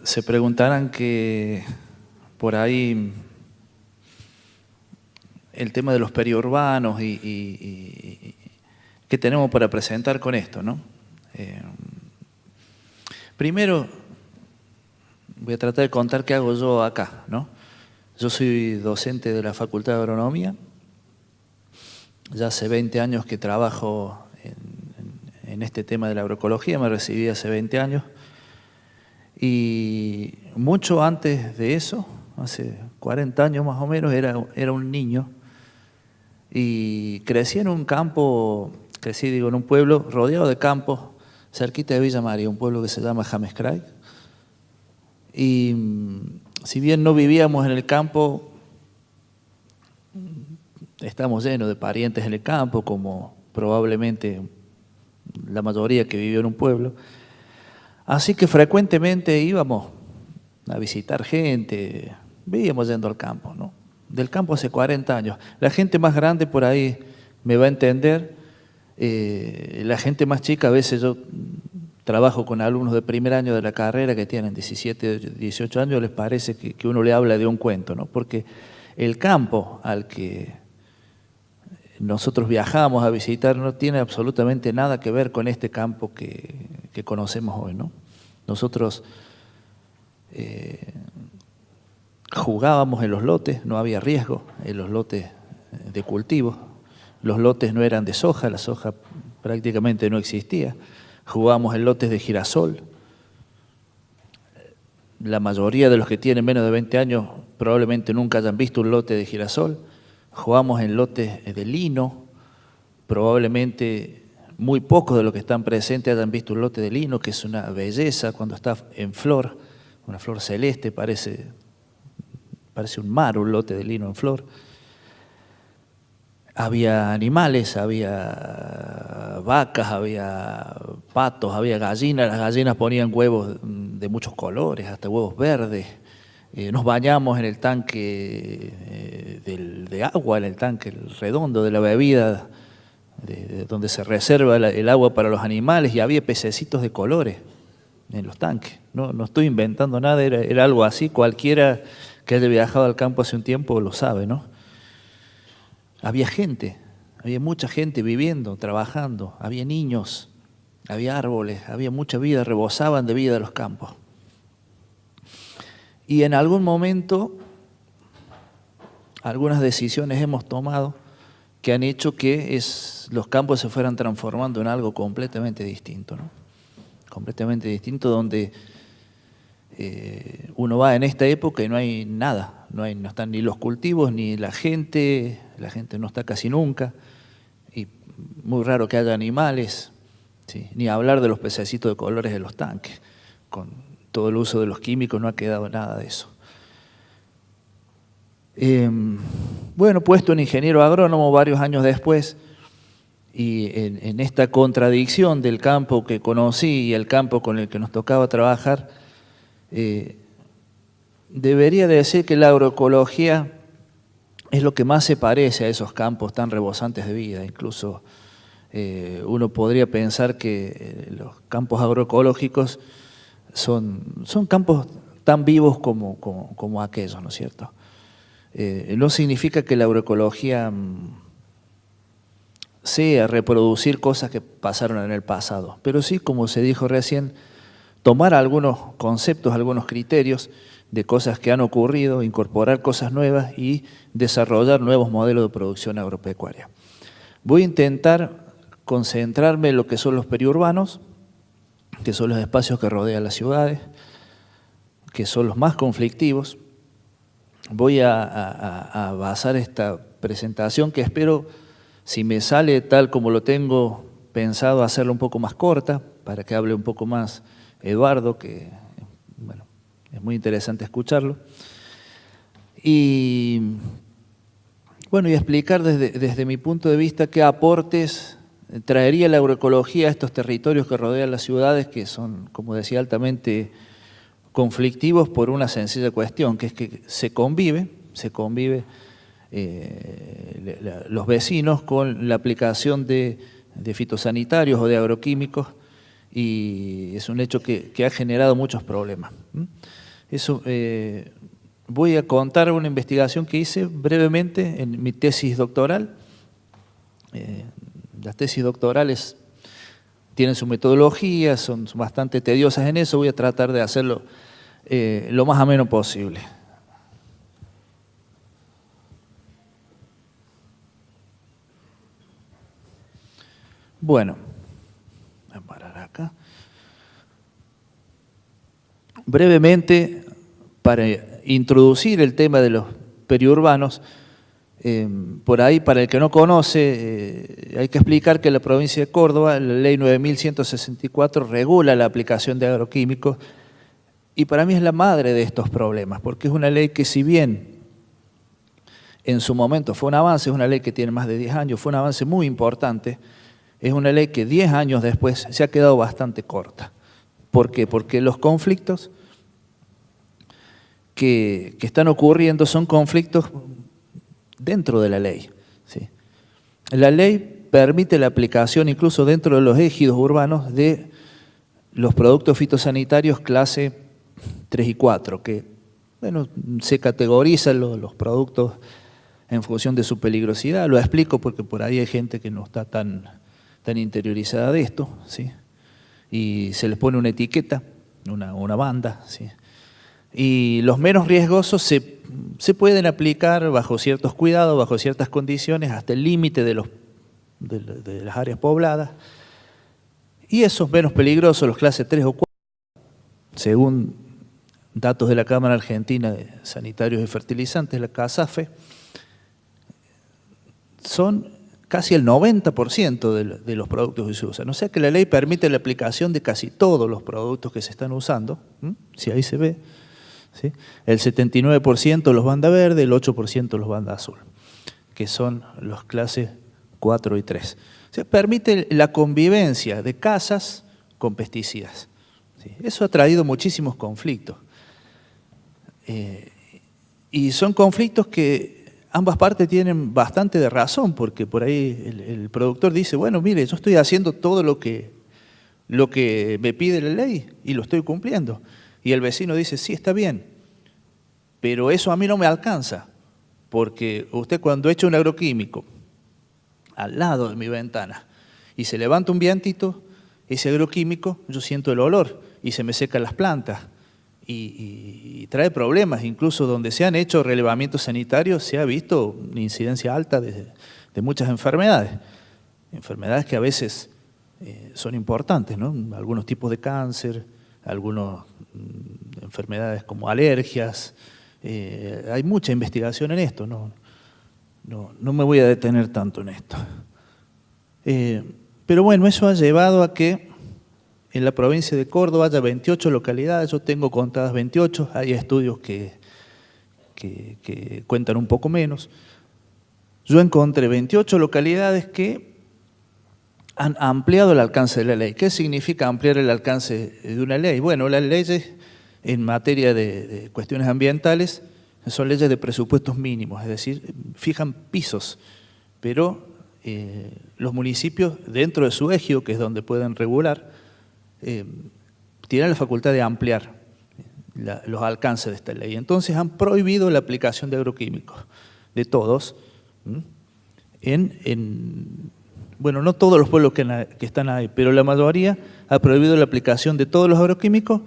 Se preguntarán que por ahí el tema de los periurbanos y qué tenemos para presentar con esto, ¿no? Primero, voy a tratar de contar qué hago yo acá, ¿no? Yo soy docente de la Facultad de Agronomía. Ya hace 20 años que trabajo en este tema de la agroecología, me recibí hace 20 años. Y mucho antes de eso, hace 40 años más o menos, era un niño y crecí en un campo, en un pueblo rodeado de campos, cerquita de Villa María, un pueblo que se llama James Craig. Y si bien no vivíamos en el campo, estamos llenos de parientes en el campo, como probablemente la mayoría que vivió en un pueblo. Así que frecuentemente íbamos a visitar gente, vivíamos yendo al campo, ¿no? Del campo hace 40 años. La gente más grande por ahí me va a entender, la gente más chica, a veces yo trabajo con alumnos de primer año de la carrera que tienen 17, 18 años, les parece que uno le habla de un cuento, ¿no? Porque el campo al que nosotros viajamos a visitar no tiene absolutamente nada que ver con este campo que conocemos hoy, ¿no? Nosotros jugábamos en los lotes, no había riesgo en los lotes de cultivo. Los lotes no eran de soja, la soja prácticamente no existía. Jugábamos en lotes de girasol. La mayoría de los que tienen menos de 20 años probablemente nunca hayan visto un lote de girasol. Jugamos en lotes de lino, probablemente muy pocos de los que están presentes hayan visto un lote de lino, que es una belleza cuando está en flor, una flor celeste, parece un mar, un lote de lino en flor. Había animales, había vacas, había patos, había gallinas. Las gallinas ponían huevos de muchos colores, hasta huevos verdes. Nos bañamos en el tanque de agua, en el tanque redondo de la bebida, de donde se reserva el agua para los animales, y había pececitos de colores en los tanques. No estoy inventando nada, era algo así. Cualquiera que haya viajado al campo hace un tiempo lo sabe, ¿no? Había gente, había mucha gente viviendo, trabajando, había niños, había árboles, había mucha vida, rebosaban de vida los campos. Y en algún momento, algunas decisiones hemos tomado que han hecho que los campos se fueran transformando en algo completamente distinto, ¿no? Completamente distinto, donde uno va en esta época y no hay nada, no están ni los cultivos ni la gente no está casi nunca, y muy raro que haya animales, ¿sí? Ni hablar de los pececitos de colores de los tanques. Con todo el uso de los químicos no ha quedado nada de eso. Bueno, puesto en ingeniero agrónomo varios años después, y en esta contradicción del campo que conocí y el campo con el que nos tocaba trabajar, debería decir que la agroecología es lo que más se parece a esos campos tan rebosantes de vida. Incluso uno podría pensar que los campos agroecológicos son campos tan vivos como aquellos, ¿no es cierto? No significa que la agroecología sea reproducir cosas que pasaron en el pasado, pero sí, como se dijo recién, tomar algunos conceptos, algunos criterios de cosas que han ocurrido, incorporar cosas nuevas y desarrollar nuevos modelos de producción agropecuaria. Voy a intentar concentrarme en lo que son los periurbanos, que son los espacios que rodean las ciudades, que son los más conflictivos. Voy a basar esta presentación, que espero, si me sale tal como lo tengo pensado, hacerla un poco más corta, para que hable un poco más Eduardo, que bueno, es muy interesante escucharlo. Y bueno, y explicar desde mi punto de vista qué aportes traería la agroecología a estos territorios que rodean las ciudades, que son, como decía, altamente conflictivos por una sencilla cuestión, que es que se convive los vecinos con la aplicación de fitosanitarios o de agroquímicos y es un hecho que ha generado muchos problemas. Eso, voy a contar una investigación que hice brevemente en mi tesis doctoral. Las tesis doctorales tienen su metodología, son bastante tediosas en eso, voy a tratar de hacerlo lo más ameno posible. Bueno, voy a parar acá. Brevemente, para introducir el tema de los periurbanos, por ahí, para el que no conoce, hay que explicar que la provincia de Córdoba, la ley 9164, regula la aplicación de agroquímicos y para mí es la madre de estos problemas, porque es una ley que si bien en su momento fue un avance, es una ley que tiene más de 10 años, fue un avance muy importante, es una ley que 10 años después se ha quedado bastante corta. ¿Por qué? Porque los conflictos que están ocurriendo son conflictos dentro de la ley. ¿Sí? La ley permite la aplicación incluso dentro de los ejidos urbanos de los productos fitosanitarios clase 3 y 4, que bueno, se categorizan los productos en función de su peligrosidad. Lo explico porque por ahí hay gente que no está tan interiorizada de esto, ¿sí? Y se les pone una etiqueta, una banda, ¿sí? Y los menos riesgosos se pueden aplicar bajo ciertos cuidados, bajo ciertas condiciones, hasta el límite de las áreas pobladas. Y esos menos peligrosos, los clases 3 o 4, según datos de la Cámara Argentina de Sanitarios y Fertilizantes, la CASAFE, son casi el 90% de los productos que se usan. O sea que la ley permite la aplicación de casi todos los productos que se están usando, si ahí se ve, ¿sí? El 79% los banda verde, el 8% los banda azul, que son los clases 4 y 3. O sea, permite la convivencia de casas con pesticidas. ¿Sí? Eso ha traído muchísimos conflictos. Y son conflictos que ambas partes tienen bastante de razón, porque por ahí el productor dice, bueno, mire, yo estoy haciendo todo lo que me pide la ley y lo estoy cumpliendo. Y el vecino dice, sí, está bien, pero eso a mí no me alcanza, porque usted cuando echa un agroquímico al lado de mi ventana y se levanta un vientito, ese agroquímico, yo siento el olor y se me secan las plantas. Y trae problemas, incluso donde se han hecho relevamientos sanitarios se ha visto una incidencia alta de muchas enfermedades que a veces son importantes, ¿no? Algunos tipos de cáncer, algunas enfermedades como alergias, hay mucha investigación en esto, no me voy a detener tanto en esto. Pero bueno, eso ha llevado a que en la provincia de Córdoba haya 28 localidades, yo tengo contadas 28, hay estudios que cuentan un poco menos. Yo encontré 28 localidades que han ampliado el alcance de la ley. ¿Qué significa ampliar el alcance de una ley? Bueno, las leyes en materia de cuestiones ambientales son leyes de presupuestos mínimos, es decir, fijan pisos, pero los municipios dentro de su ejido, que es donde pueden regular, tienen la facultad de ampliar los alcances de esta ley. Entonces han prohibido la aplicación de agroquímicos, de todos, bueno, no todos los pueblos que están ahí, pero la mayoría ha prohibido la aplicación de todos los agroquímicos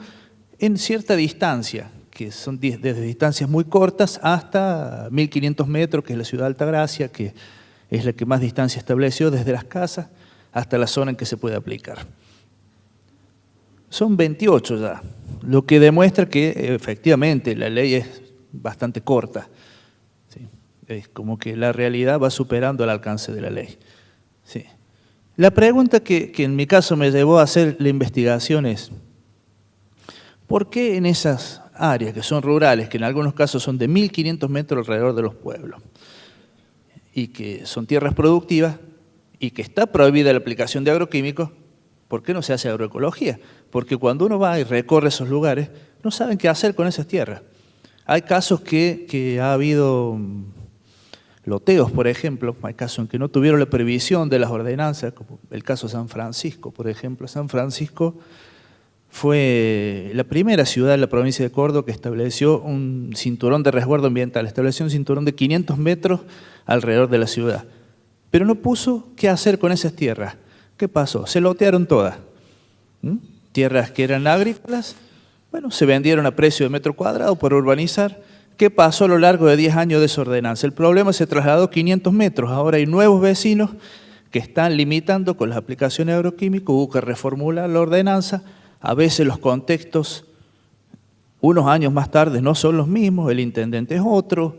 en cierta distancia, que son desde distancias muy cortas hasta 1500 metros, que es la ciudad de Altagracia, que es la que más distancia estableció desde las casas hasta la zona en que se puede aplicar. Son 28 ya, lo que demuestra que efectivamente la ley es bastante corta. ¿Sí? Es como que la realidad va superando el alcance de la ley. Sí. La pregunta que en mi caso me llevó a hacer la investigación es, ¿por qué en esas áreas que son rurales, que en algunos casos son de 1500 metros alrededor de los pueblos, y que son tierras productivas, y que está prohibida la aplicación de agroquímicos, ¿por qué no se hace agroecología? Porque cuando uno va y recorre esos lugares, no saben qué hacer con esas tierras. Hay casos que ha habido loteos, por ejemplo, hay casos en que no tuvieron la previsión de las ordenanzas, como el caso de San Francisco, por ejemplo. San Francisco fue la primera ciudad de la provincia de Córdoba que estableció un cinturón de resguardo ambiental, estableció un cinturón de 500 metros alrededor de la ciudad, pero no puso qué hacer con esas tierras. ¿Qué pasó? Se lotearon todas. Tierras que eran agrícolas, bueno, se vendieron a precio de metro cuadrado por urbanizar. ¿Qué pasó a lo largo de 10 años de esa ordenanza? El problema se trasladó 500 metros, ahora hay nuevos vecinos que están limitando con las aplicaciones agroquímicas, hubo que reformular la ordenanza. A veces los contextos, unos años más tarde, no son los mismos, el intendente es otro,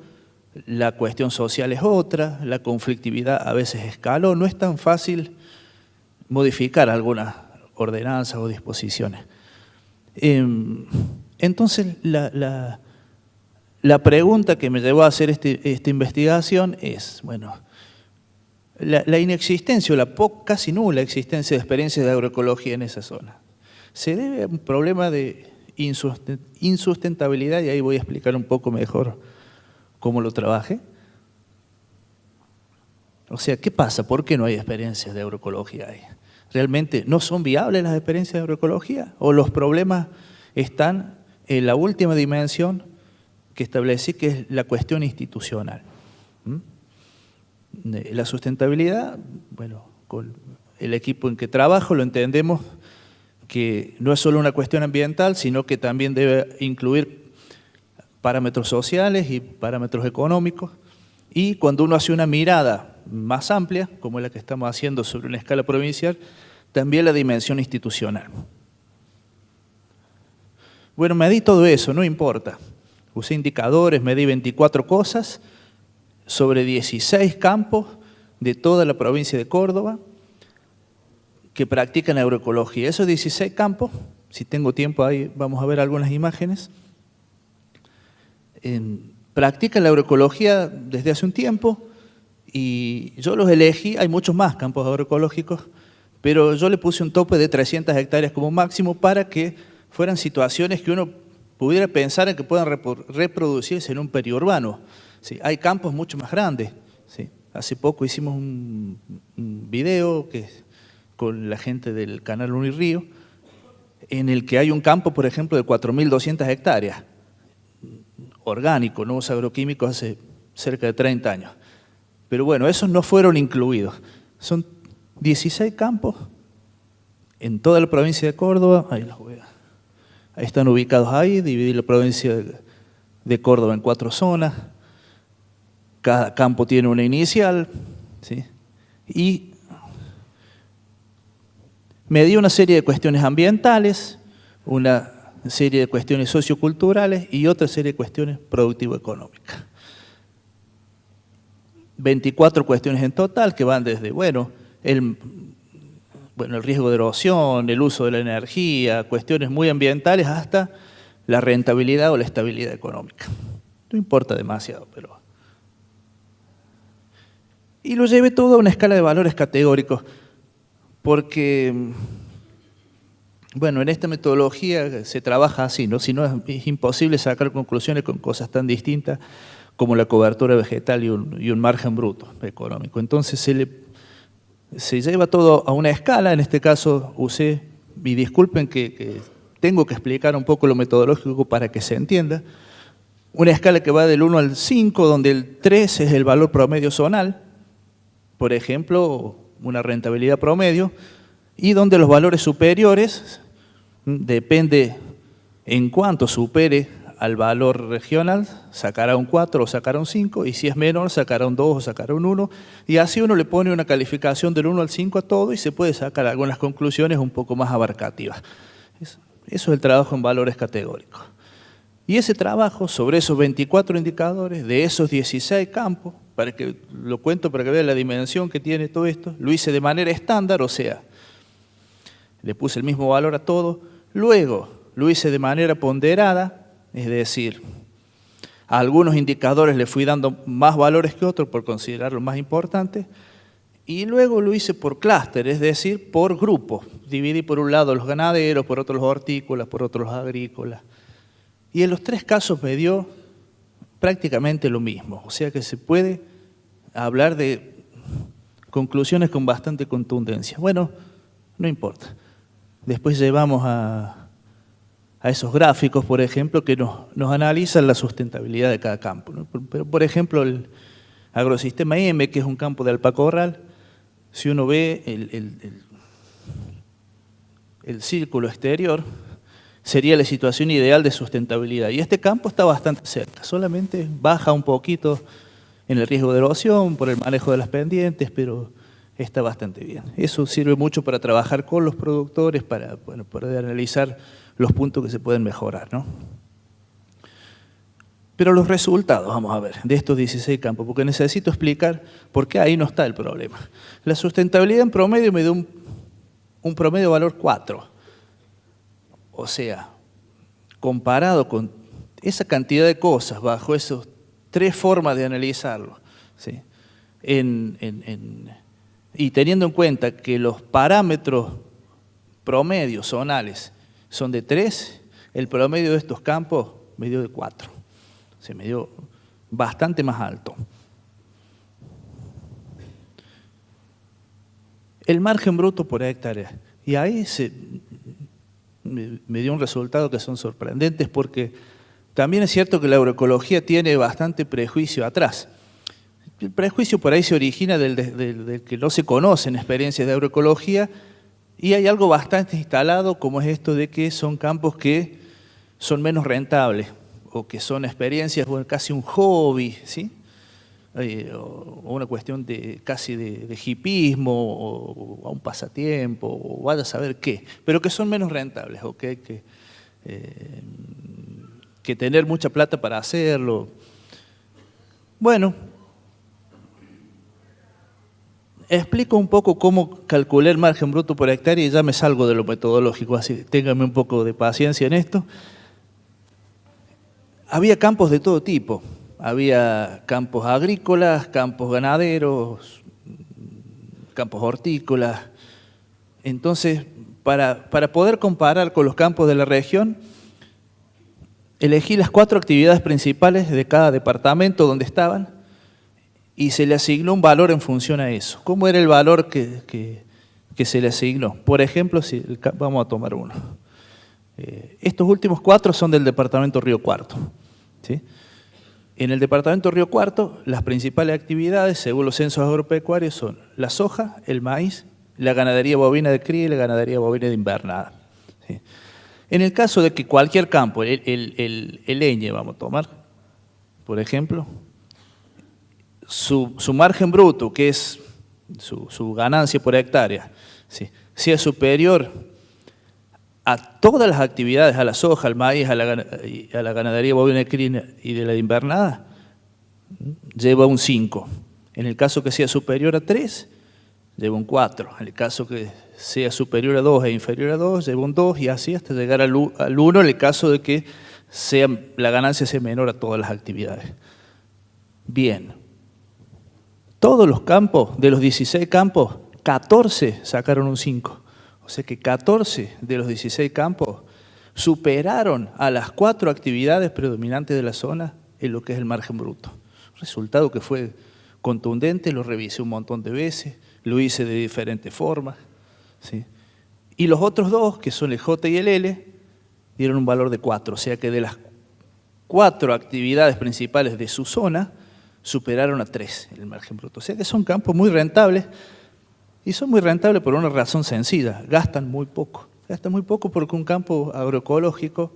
la cuestión social es otra, la conflictividad a veces escaló, no es tan fácil modificar algunas ordenanzas o disposiciones. Entonces, la pregunta que me llevó a hacer esta investigación es, bueno, la inexistencia o la casi nula existencia de experiencias de agroecología en esa zona se debe a un problema de insustentabilidad, y ahí voy a explicar un poco mejor cómo lo trabajé. O sea, ¿qué pasa? ¿Por qué no hay experiencias de agroecología ahí? ¿Realmente no son viables las experiencias de agroecología? ¿O los problemas están en la última dimensión que establecí, que es la cuestión institucional? La sustentabilidad, bueno, con el equipo en que trabajo lo entendemos que no es solo una cuestión ambiental, sino que también debe incluir parámetros sociales y parámetros económicos. Y cuando uno hace una mirada más amplia, como la que estamos haciendo sobre una escala provincial, también la dimensión institucional. Bueno, medí todo eso, no importa. Usé indicadores, medí 24 cosas sobre 16 campos de toda la provincia de Córdoba que practican agroecología. Esos 16 campos, si tengo tiempo ahí vamos a ver algunas imágenes, practican la agroecología desde hace un tiempo y yo los elegí. Hay muchos más campos agroecológicos, pero yo le puse un tope de 300 hectáreas como máximo para que fueran situaciones que uno pudiera pensar en que puedan reproducirse en un periurbano. Sí, hay campos mucho más grandes. Sí. Hace poco hicimos un video con la gente del canal Unirío, en el que hay un campo, por ejemplo, de 4.200 hectáreas, orgánico, no usa agroquímicos hace cerca de 30 años. Pero bueno, esos no fueron incluidos. Son 16 campos en toda la provincia de Córdoba. Ahí están ubicados ahí, dividí la provincia de Córdoba en 4 zonas. Cada campo tiene una inicial, ¿sí? Y medí una serie de cuestiones ambientales, una serie de cuestiones socioculturales y otra serie de cuestiones productivo-económicas. 24 cuestiones en total que van desde, el riesgo de erosión, el uso de la energía, cuestiones muy ambientales, hasta la rentabilidad o la estabilidad económica. No importa demasiado, pero... Y lo llevé todo a una escala de valores categóricos, porque, en esta metodología se trabaja así, ¿no? Si no, es imposible sacar conclusiones con cosas tan distintas como la cobertura vegetal y un margen bruto económico. Entonces se lleva todo a una escala. En este caso usé, y disculpen que tengo que explicar un poco lo metodológico para que se entienda, una escala que va del 1 al 5, donde el 3 es el valor promedio zonal, por ejemplo, una rentabilidad promedio, y donde los valores superiores depende en cuánto supere al valor regional, sacará un 4 o sacará un 5, y si es menor, sacará un 2 o sacará un 1, y así uno le pone una calificación del 1 al 5 a todo y se puede sacar algunas conclusiones un poco más abarcativas. Eso es el trabajo en valores categóricos. Y ese trabajo sobre esos 24 indicadores, de esos 16 campos, lo cuento para que vean la dimensión que tiene todo esto, lo hice de manera estándar, o sea, le puse el mismo valor a todo. Luego lo hice de manera ponderada, es decir, a algunos indicadores le fui dando más valores que otros por considerarlos más importantes, y luego lo hice por clúster, es decir, por grupos. Dividí por un lado los ganaderos, por otro los hortícolas, por otro los agrícolas. Y en los 3 casos me dio prácticamente lo mismo, o sea que se puede hablar de conclusiones con bastante contundencia. Bueno, no importa. Después llevamos a esos gráficos, por ejemplo, que nos analizan la sustentabilidad de cada campo, ¿no? Pero, por ejemplo, el agrosistema M, que es un campo de alpacorral, si uno ve el círculo exterior, sería la situación ideal de sustentabilidad. Y este campo está bastante cerca, solamente baja un poquito en el riesgo de erosión por el manejo de las pendientes, pero está bastante bien. Eso sirve mucho para trabajar con los productores, para poder analizar los puntos que se pueden mejorar, ¿no? Pero los resultados, vamos a ver, de estos 16 campos, porque necesito explicar por qué ahí no está el problema. La sustentabilidad en promedio me da un promedio valor 4. O sea, comparado con esa cantidad de cosas, bajo esas 3 formas de analizarlo, ¿sí? Y teniendo en cuenta que los parámetros promedios zonales son de 3, el promedio de estos campos me dio de 4. Se me dio bastante más alto. El margen bruto por hectárea. Y ahí me dio un resultado que son sorprendentes, porque también es cierto que la agroecología tiene bastante prejuicio atrás. El prejuicio por ahí se origina del que no se conocen experiencias de agroecología, y hay algo bastante instalado, como es esto de que son campos que son menos rentables, o que son experiencias, bueno, casi un hobby, ¿sí? O una cuestión casi de hipismo, o un pasatiempo, o vaya a saber qué, pero que son menos rentables, o que hay que tener mucha plata para hacerlo. Bueno, explico un poco cómo calculé el margen bruto por hectárea y ya me salgo de lo metodológico, así ténganme un poco de paciencia en esto. Había campos de todo tipo, había campos agrícolas, campos ganaderos, campos hortícolas. Entonces, para poder comparar con los campos de la región, elegí las 4 actividades principales de cada departamento donde estaban y se le asignó un valor en función a eso. ¿Cómo era el valor que se le asignó? Por ejemplo, vamos a tomar uno. Estos últimos 4 son del departamento Río Cuarto, ¿sí? En el departamento Río Cuarto, las principales actividades, según los censos agropecuarios, son la soja, el maíz, la ganadería bovina de cría y la ganadería bovina de invernada, ¿sí? En el caso de que cualquier campo, el leñe, vamos a tomar, por ejemplo, su margen bruto, que es su ganancia por hectárea, ¿sí?, sea superior a todas las actividades, a la soja, al maíz, a la ganadería bovina de cría y de la invernada, lleva un 5. En el caso que sea superior a 3, lleva un 4. En el caso que sea superior a 2 e inferior a 2, lleva un 2, y así hasta llegar al 1 en el caso de que la ganancia sea menor a todas las actividades. Bien. Todos los campos, de los 16 campos, 14 sacaron un 5. O sea que 14 de los 16 campos superaron a las 4 actividades predominantes de la zona en lo que es el margen bruto. Resultado que fue contundente, lo revisé un montón de veces, lo hice de diferentes formas, ¿sí? Y los otros 2, que son el J y el L, dieron un valor de 4. O sea que de las 4 actividades principales de su zona, superaron a 3 el margen bruto. O sea que son campos muy rentables, y son muy rentables por una razón sencilla: gastan muy poco. Gastan muy poco porque un campo agroecológico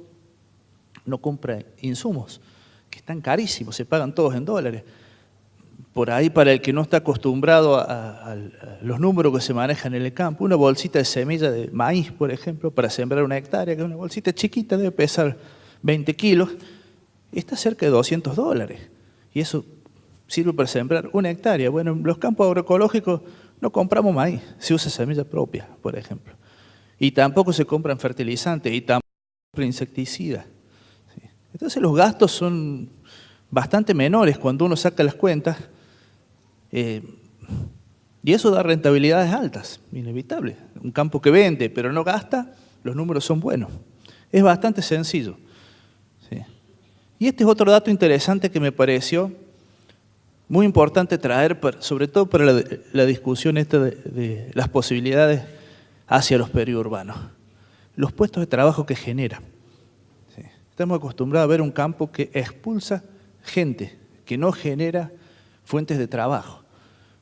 no compra insumos, que están carísimos, se pagan todos en dólares. Por ahí, para el que no está acostumbrado a los números que se manejan en el campo, una bolsita de semilla de maíz, por ejemplo, para sembrar una hectárea, que es una bolsita chiquita, debe pesar 20 kilos, está cerca de $200. Y eso sirve para sembrar una hectárea. Bueno, en los campos agroecológicos no compramos maíz, se usa semilla propia, por ejemplo. Y tampoco se compran fertilizantes, y tampoco se compran insecticidas, ¿sí? Entonces los gastos son bastante menores cuando uno saca las cuentas, y eso da rentabilidades altas, inevitable. Un campo que vende pero no gasta, los números son buenos. Es bastante sencillo, ¿sí? Y este es otro dato interesante que me pareció Muy importante traer, sobre todo para la discusión esta de las posibilidades hacia los periurbanos, los puestos de trabajo que genera. ¿Sí? Estamos acostumbrados a ver un campo que expulsa gente, que no genera fuentes de trabajo,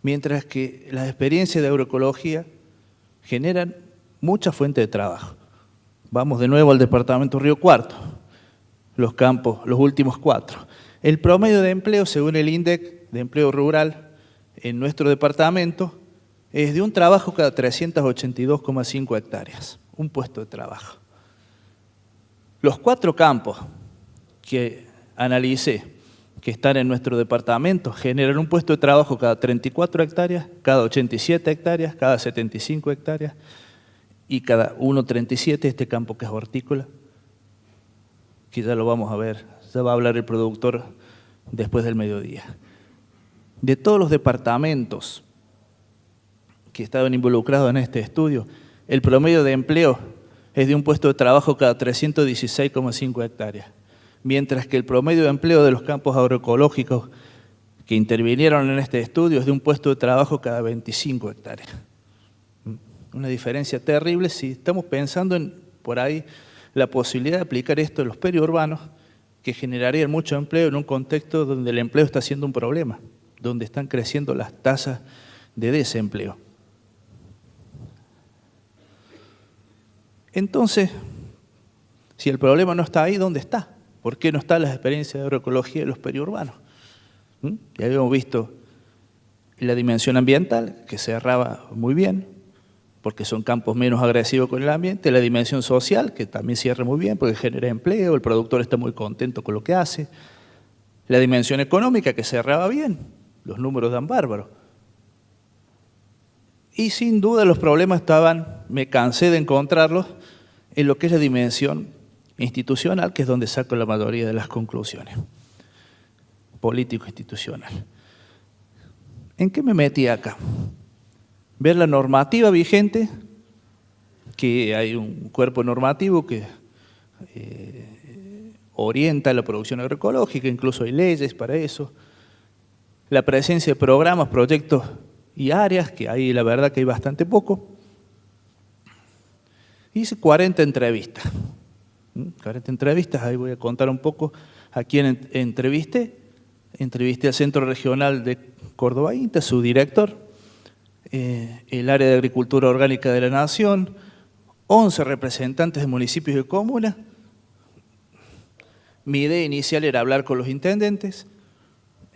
mientras que las experiencias de agroecología generan muchas fuentes de trabajo. Vamos de nuevo al departamento Río Cuarto, los campos, los últimos 4. El promedio de empleo, según el INDEC de empleo rural en nuestro departamento, es de un trabajo cada 382,5 hectáreas, un puesto de trabajo. Los 4 campos que analicé, que están en nuestro departamento, generan un puesto de trabajo cada 34 hectáreas, cada 87 hectáreas, cada 75 hectáreas y cada 1,37 este campo que es hortícola, que ya lo vamos a ver, ya va a hablar el productor después del mediodía. De todos los departamentos que estaban involucrados en este estudio, el promedio de empleo es de un puesto de trabajo cada 316,5 hectáreas, mientras que el promedio de empleo de los campos agroecológicos que intervinieron en este estudio es de un puesto de trabajo cada 25 hectáreas. Una diferencia terrible si estamos pensando en, por ahí, la posibilidad de aplicar esto en los periurbanos, que generarían mucho empleo en un contexto donde el empleo está siendo un problema, donde están creciendo las tasas de desempleo. Entonces, si el problema no está ahí, ¿dónde está? ¿Por qué no están las experiencias de agroecología en los periurbanos? Ya habíamos visto la dimensión ambiental, que cerraba muy bien, porque son campos menos agresivos con el ambiente, la dimensión social, que también cierra muy bien, porque genera empleo, el productor está muy contento con lo que hace, la dimensión económica, que cerraba bien, los números dan bárbaro. Y sin duda los problemas estaban, me cansé de encontrarlos, en lo que es la dimensión institucional, que es donde saco la mayoría de las conclusiones, político-institucional. ¿En qué me metí acá? Ver la normativa vigente, que hay un cuerpo normativo que orienta la producción agroecológica, incluso hay leyes para eso, la presencia de programas, proyectos y áreas, que ahí la verdad que hay bastante poco. Hice 40 entrevistas. 40 entrevistas, ahí voy a contar un poco a quién entrevisté. Entrevisté al Centro Regional de Córdoba INTA, su director, el área de Agricultura Orgánica de la Nación, 11 representantes de municipios y comunas. Mi idea inicial era hablar con los intendentes.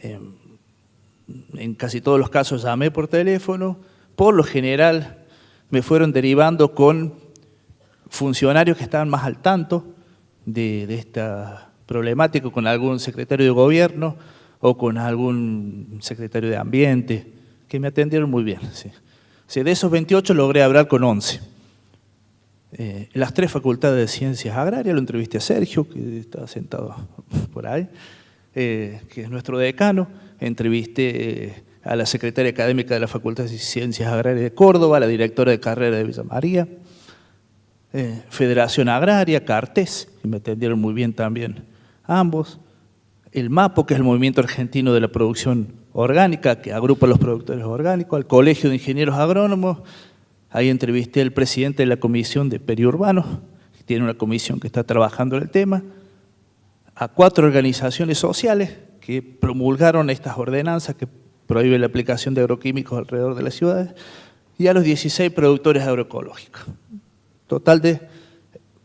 En casi todos los casos llamé por teléfono. Por lo general me fueron derivando con funcionarios que estaban más al tanto de esta problemática, con algún secretario de gobierno o con algún secretario de ambiente, que me atendieron muy bien. Sí. Sí, de esos 28 logré hablar con 11. Las 3 facultades de Ciencias Agrarias, lo entrevisté a Sergio, que estaba sentado por ahí, que es nuestro decano. Entrevisté a la secretaria académica de la Facultad de Ciencias Agrarias de Córdoba, a la directora de carrera de Villa María, Federación Agraria, Cartes, que me atendieron muy bien también ambos, el MAPO, que es el Movimiento Argentino de la Producción Orgánica, que agrupa a los productores orgánicos, al Colegio de Ingenieros Agrónomos. Ahí entrevisté al presidente de la Comisión de Periurbanos, que tiene una comisión que está trabajando en el tema, a 4 organizaciones sociales que promulgaron estas ordenanzas que prohíben la aplicación de agroquímicos alrededor de las ciudades, y a los 16 productores agroecológicos. Total de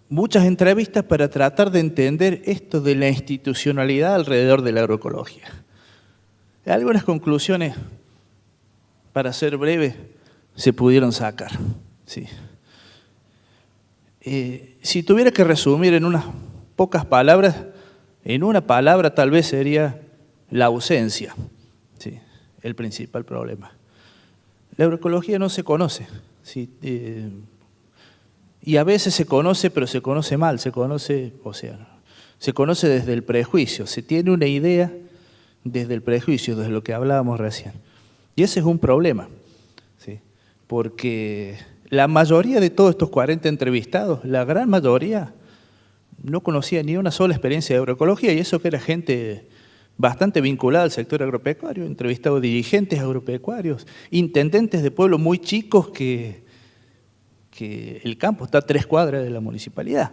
muchas entrevistas para tratar de entender esto de la institucionalidad alrededor de la agroecología. Algunas conclusiones, para ser breve, se pudieron sacar. Sí. Si tuviera que resumir en unas pocas palabras, en una palabra tal vez sería la ausencia, sí, el principal problema. La agroecología no se conoce, sí, y a veces se conoce, pero se conoce mal, se conoce desde el prejuicio, se tiene una idea desde el prejuicio, desde lo que hablábamos recién. Y ese es un problema, ¿sí? Porque la mayoría de todos estos 40 entrevistados, la gran mayoría, no conocía ni una sola experiencia de agroecología, y eso que era gente bastante vinculada al sector agropecuario, he entrevistado dirigentes agropecuarios, intendentes de pueblos muy chicos que el campo está a 3 cuadras de la municipalidad,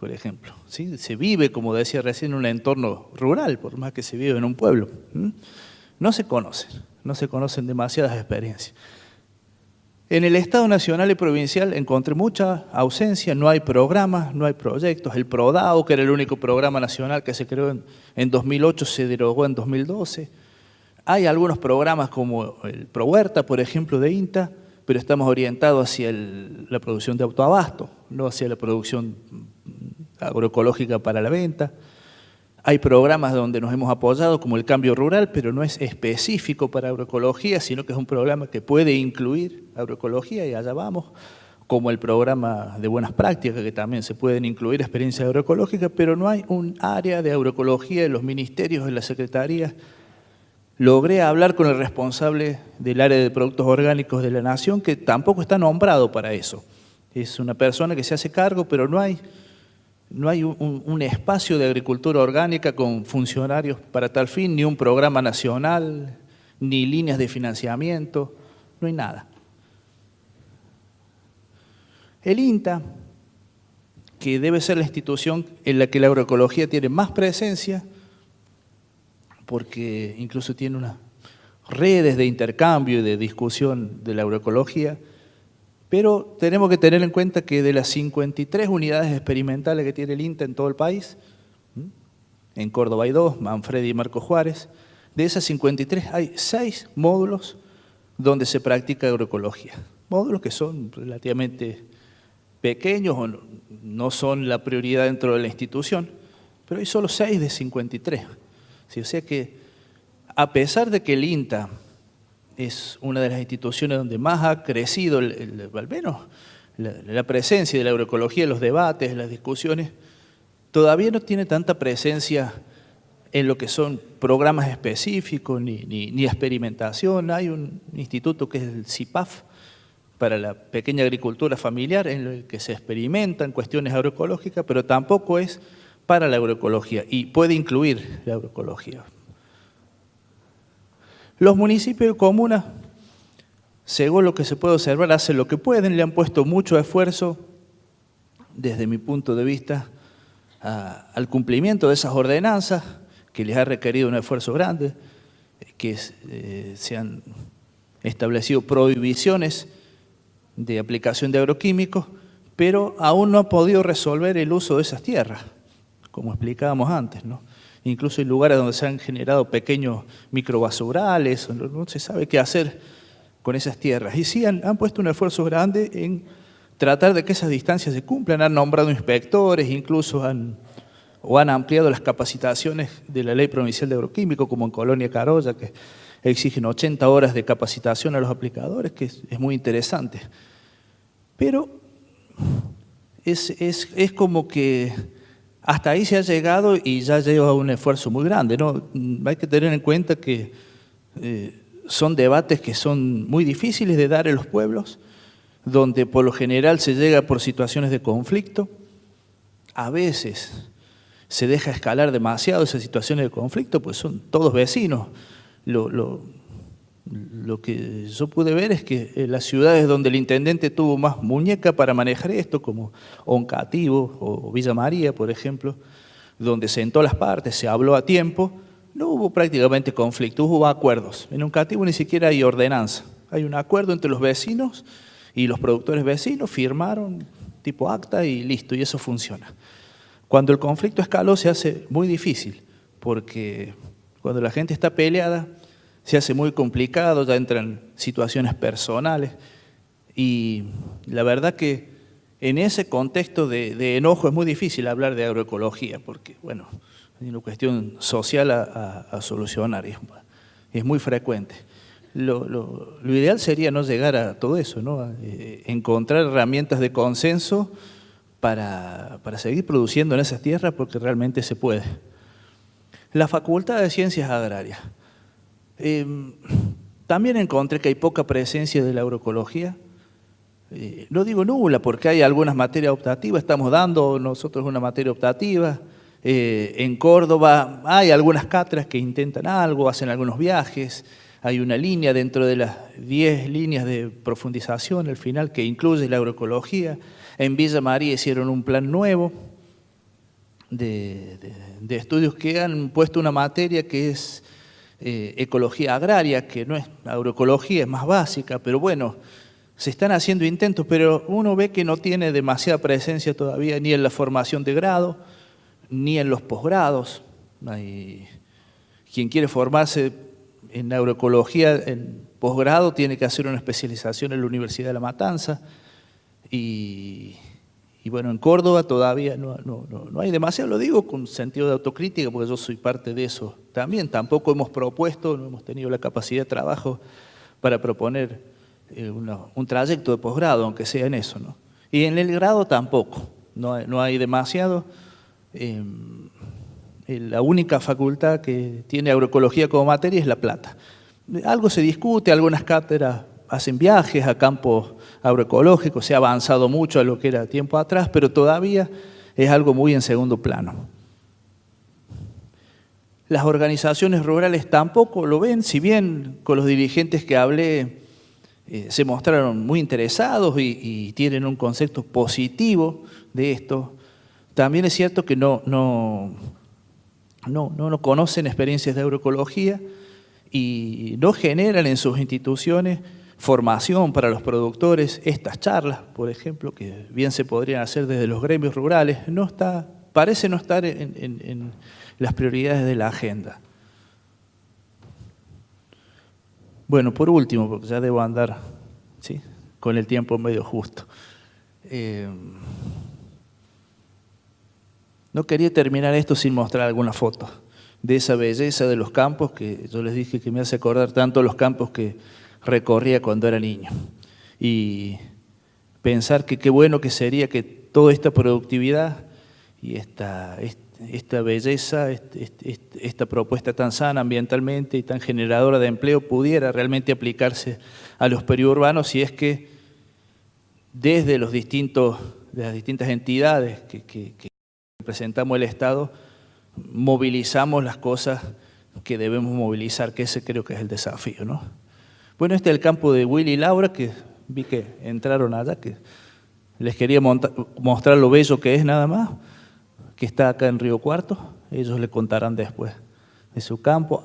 por ejemplo. ¿Sí? Se vive, como decía recién, en un entorno rural, por más que se vive en un pueblo. No se conocen demasiadas experiencias. En el Estado nacional y provincial encontré mucha ausencia, no hay programas, no hay proyectos. El PRODAO, que era el único programa nacional que se creó en 2008, se derogó en 2012. Hay algunos programas como el ProHuerta, por ejemplo, de INTA, pero estamos orientados hacia la producción de autoabasto, no hacia la producción agroecológica para la venta. Hay programas donde nos hemos apoyado, como el Cambio Rural, pero no es específico para agroecología, sino que es un programa que puede incluir agroecología, y allá vamos, como el programa de buenas prácticas, que también se pueden incluir experiencias agroecológicas, pero no hay un área de agroecología en los ministerios, en las secretarías. Logré hablar con el responsable del área de productos orgánicos de la Nación, que tampoco está nombrado para eso. Es una persona que se hace cargo, pero no hay un espacio de agricultura orgánica con funcionarios para tal fin, ni un programa nacional, ni líneas de financiamiento, no hay nada. El INTA, que debe ser la institución en la que la agroecología tiene más presencia, porque incluso tiene unas redes de intercambio y de discusión de la agroecología, pero tenemos que tener en cuenta que de las 53 unidades experimentales que tiene el INTA en todo el país, en Córdoba hay 2, Manfredi y Marco Juárez, de esas 53 hay 6 módulos donde se practica agroecología. Módulos que son relativamente pequeños o no son la prioridad dentro de la institución, pero hay solo 6 de 53. Sí, o sea que a pesar de que el INTA es una de las instituciones donde más ha crecido, al menos la presencia de la agroecología en los debates, en las discusiones, todavía no tiene tanta presencia en lo que son programas específicos ni experimentación. Hay un instituto que es el CIPAF, para la pequeña agricultura familiar, en el que se experimentan cuestiones agroecológicas, pero tampoco es para la agroecología y puede incluir la agroecología. Los municipios y comunas, según lo que se puede observar, hacen lo que pueden, le han puesto mucho esfuerzo, desde mi punto de vista, al cumplimiento de esas ordenanzas, que les ha requerido un esfuerzo grande, que se han establecido prohibiciones de aplicación de agroquímicos, pero aún no ha podido resolver el uso de esas tierras, como explicábamos antes, ¿no? Incluso en lugares donde se han generado pequeños microbasurales, no se sabe qué hacer con esas tierras. Y sí han puesto un esfuerzo grande en tratar de que esas distancias se cumplan, han nombrado inspectores, incluso han ampliado las capacitaciones de la Ley Provincial de Agroquímicos, como en Colonia Carolla, que exigen 80 horas de capacitación a los aplicadores, que es muy interesante. Pero es como que hasta ahí se ha llegado y ya lleva un esfuerzo muy grande, ¿no? Hay que tener en cuenta que son debates que son muy difíciles de dar en los pueblos, donde por lo general se llega por situaciones de conflicto. A veces se deja escalar demasiado esas situaciones de conflicto, pues son todos vecinos. Lo que yo pude ver es que en las ciudades donde el intendente tuvo más muñeca para manejar esto, como Oncativo o Villa María, por ejemplo, donde sentó las partes, se habló a tiempo, no hubo prácticamente conflicto, hubo acuerdos. En Oncativo ni siquiera hay ordenanza, hay un acuerdo entre los vecinos y los productores vecinos, firmaron tipo acta y listo, y eso funciona. Cuando el conflicto escaló se hace muy difícil, porque cuando la gente está peleada, se hace muy complicado, ya entran situaciones personales y la verdad que en ese contexto de enojo es muy difícil hablar de agroecología porque, bueno, hay una cuestión social a solucionar y es muy frecuente. Lo ideal sería no llegar a todo eso, ¿no? Encontrar herramientas de consenso para seguir produciendo en esas tierras porque realmente se puede. La Facultad de Ciencias Agrarias. También encontré que hay poca presencia de la agroecología. No digo nula, porque hay algunas materias optativas, estamos dando nosotros una materia optativa En Córdoba hay algunas cátedras que intentan algo, hacen algunos viajes, hay una línea dentro de las 10 líneas de profundización al final que incluye la agroecología. En Villa María hicieron un plan nuevo de estudios que han puesto una materia que es ecología agraria, que no es agroecología, es más básica, pero bueno, se están haciendo intentos, pero uno ve que no tiene demasiada presencia todavía ni en la formación de grado, ni en los posgrados. Quien quiere formarse en agroecología en posgrado tiene que hacer una especialización en la Universidad de La Matanza y bueno, en Córdoba todavía no hay demasiado, lo digo con sentido de autocrítica porque yo soy parte de eso también. Tampoco hemos propuesto, no hemos tenido la capacidad de trabajo para proponer un trayecto de posgrado, aunque sea en eso, ¿no? Y en el grado tampoco, no hay demasiado. La única facultad que tiene agroecología como materia es La Plata. Algo se discute, algunas cátedras hacen viajes a campos agroecológicos, se ha avanzado mucho a lo que era tiempo atrás, pero todavía es algo muy en segundo plano. Las organizaciones rurales tampoco lo ven, si bien con los dirigentes que hablé se mostraron muy interesados y tienen un concepto positivo de esto. También es cierto que no conocen experiencias de agroecología y no generan en sus instituciones formación para los productores. Estas charlas, por ejemplo, que bien se podrían hacer desde los gremios rurales, parece no estar en las prioridades de la agenda. Bueno, por último, porque ya debo andar, ¿sí?, con el tiempo medio justo. No quería terminar esto sin mostrar algunas fotos de esa belleza de los campos que yo les dije que me hace acordar tanto los campos que recorría cuando era niño. Y pensar que qué bueno que sería que toda esta productividad y esta belleza, esta propuesta tan sana ambientalmente y tan generadora de empleo pudiera realmente aplicarse a los periurbanos si es que desde las distintas entidades que representamos el Estado, movilizamos las cosas que debemos movilizar, que ese creo que es el desafío, ¿no? Bueno, este es el campo de Willy y Laura, que vi que entraron allá, que les quería mostrar lo bello que es nada más, que está acá en Río Cuarto. Ellos le contarán después de su campo.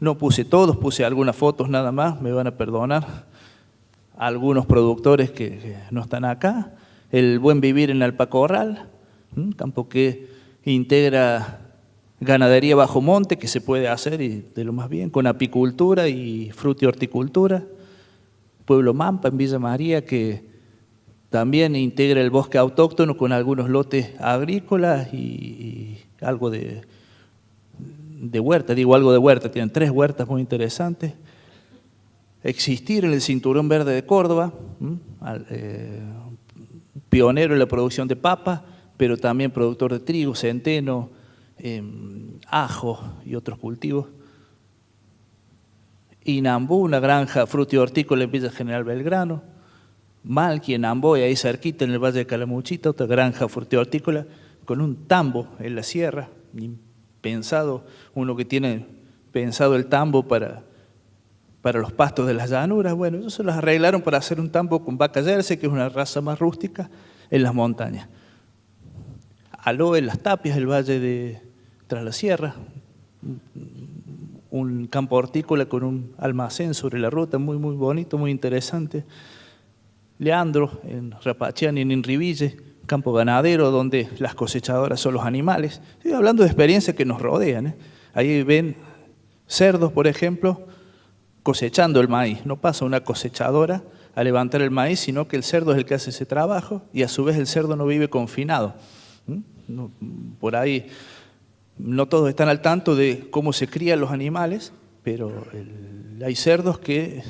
No puse todos, puse algunas fotos nada más, me van a perdonar. Algunos productores que no están acá. El buen vivir en Alpacorral, un campo que integra ganadería bajo monte, que se puede hacer y de lo más bien, con apicultura y frutihorticultura. Pueblo Mampa en Villa María, que también integra el bosque autóctono con algunos lotes agrícolas y algo de huerta, algo de huerta, tienen 3 huertas muy interesantes. Existir en el Cinturón Verde de Córdoba, pionero en la producción de papa, pero también productor de trigo, centeno, ajo y otros cultivos. Inambú, una granja frutihortícola en Villa General Belgrano. Malqui en Amboy, ahí cerquita en el Valle de Calamuchita, otra granja frutihortícola con un tambo en la sierra. Pensado, uno que tiene pensado el tambo para los pastos de las llanuras. Bueno, ellos se los arreglaron para hacer un tambo con vaca jersey, que es una raza más rústica, en las montañas. Aloe en Las Tapias, el valle de Tras la Sierra, un campo hortícola con un almacén sobre la ruta, muy bonito, muy interesante. Leandro, en Rapachián y en Inriville, campo ganadero donde las cosechadoras son los animales. Estoy hablando de experiencias que nos rodean, ¿eh? Ahí ven cerdos, por ejemplo, cosechando el maíz. No pasa una cosechadora a levantar el maíz, sino que el cerdo es el que hace ese trabajo y a su vez el cerdo no vive confinado. No, por ahí no todos están al tanto de cómo se crían los animales, pero hay cerdos que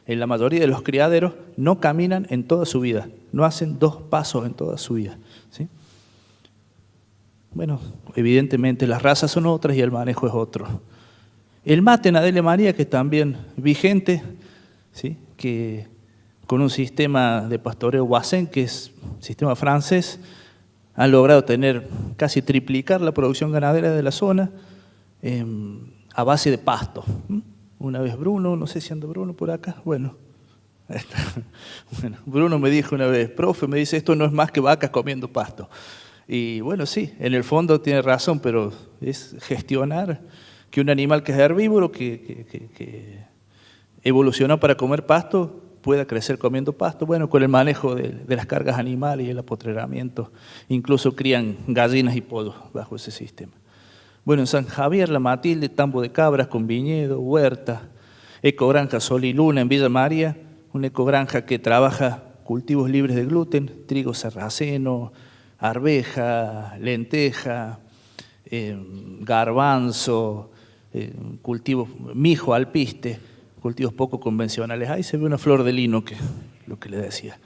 en la mayoría de los criaderos no caminan en toda su vida, no hacen 2 pasos en toda su vida, ¿sí? Bueno, evidentemente las razas son otras y el manejo es otro. El mate en Adela María, que es también vigente, ¿sí?, que con un sistema de pastoreo Boissin, que es sistema francés, han logrado tener casi triplicar la producción ganadera de la zona a base de pasto. Una vez Bruno, no sé si anda Bruno por acá, bueno, Bruno me dijo una vez, profe, me dice, esto no es más que vacas comiendo pasto. Y bueno, sí, en el fondo tiene razón, pero es gestionar que un animal que es herbívoro, que evolucionó para comer pasto, pueda crecer comiendo pasto, bueno, con el manejo de las cargas animales y el apotreramiento, incluso crían gallinas y pollos bajo ese sistema. Bueno, en San Javier, La Matilde, tambo de cabras con viñedo, huerta, ecogranja Sol y Luna en Villa María, una ecogranja que trabaja cultivos libres de gluten, trigo sarraceno, arveja, lenteja, garbanzo, cultivos, mijo, alpiste, cultivos poco convencionales. Ahí se ve una flor de lino, que lo que le decía.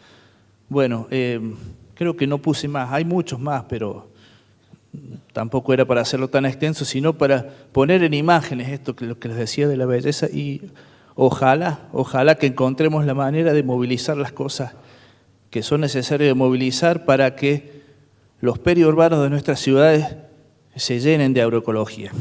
Bueno, creo que no puse más, hay muchos más, pero tampoco era para hacerlo tan extenso, sino para poner en imágenes esto que lo que les decía de la belleza, y ojalá que encontremos la manera de movilizar las cosas que son necesarias de movilizar para que los periurbanos de nuestras ciudades se llenen de agroecología.